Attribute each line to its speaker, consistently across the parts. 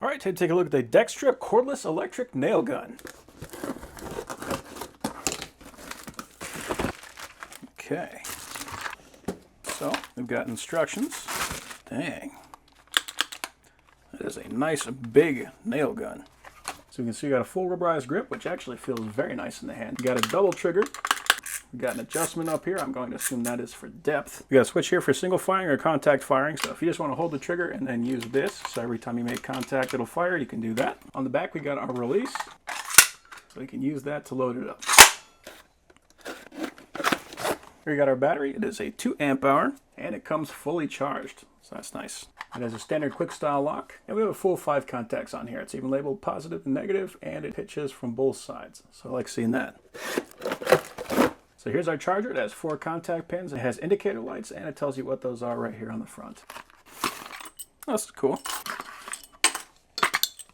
Speaker 1: All right, time to take a look at the Dextra cordless electric nail gun. Okay, so we've got instructions. Dang, that is a nice big nail gun. So you can see you got a full rubberized grip, which actually feels very nice in the hand. You got a double trigger. We got an adjustment up here. I'm going to assume that is for depth. You got a switch here for single firing or contact firing. So if you just want to hold the trigger and then use this, so every time you make contact, it'll fire, you can do that. On the back, we got our release. So you can use that to load it up. Here we got our battery. It is a 2 amp hour and it comes fully charged. So that's nice. It has a standard quick style lock, and we have a full 5 contacts on here. It's even labeled positive and negative, and it pitches from both sides. So I like seeing that. So here's our charger. It has 4 contact pins. It has indicator lights, and it tells you what those are right here on the front. That's cool.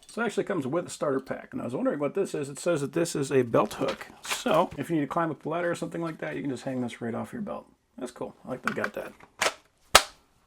Speaker 1: So it actually comes with a starter pack. And I was wondering what this is. It says that this is a belt hook. So if you need to climb up the ladder or something like that, you can just hang this right off your belt. That's cool. I like they got that.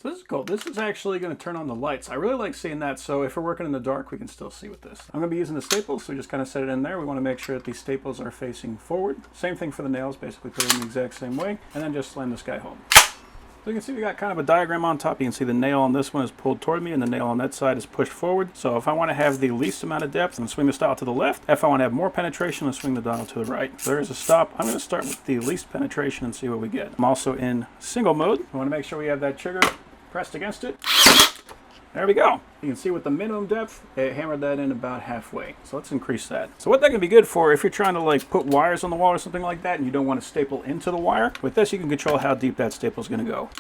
Speaker 1: So this is cool. This is actually going to turn on the lights. I really like seeing that, so if we're working in the dark, we can still see with this. I'm going to be using the staples, so we just kind of set it in there. We want to make sure that these staples are facing forward. Same thing for the nails, basically put it in the exact same way, and then just slam this guy home. So you can see we got kind of a diagram on top. You can see the nail on this one is pulled toward me, and the nail on that side is pushed forward. So if I want to have the least amount of depth, I'm going to swing the dial to the left. If I want to have more penetration, I'll swing the dial to the right. So there's a stop. I'm going to start with the least penetration and see what we get. I'm also in single mode. I want to make sure we have that trigger pressed against it. There we go. You can see with the minimum depth, it hammered that in about halfway. So let's increase that. So what that can be good for, if you're trying to like put wires on the wall or something like that and you don't want to staple into the wire, with this you can control how deep that staple is going to go.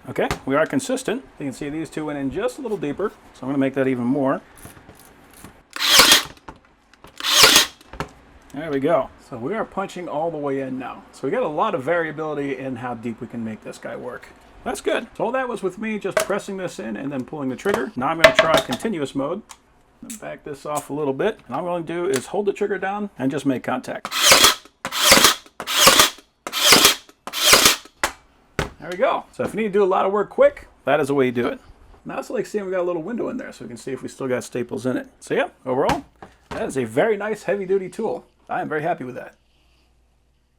Speaker 1: Okay, we are consistent. You can see these two went in just a little deeper, so I'm going to make that even more. There we go. So we are punching all the way in now. So we got a lot of variability in how deep we can make this guy work. That's good. So all that was with me just pressing this in and then pulling the trigger. Now I'm going to try continuous mode. I'm going to back this off a little bit. And all I'm going to do is hold the trigger down and just make contact. There we go. So if you need to do a lot of work quick, that is the way you do it. Now it's like seeing we got a little window in there so we can see if we still got staples in it. So yeah, overall, that is a very nice heavy duty tool. I am very happy with that.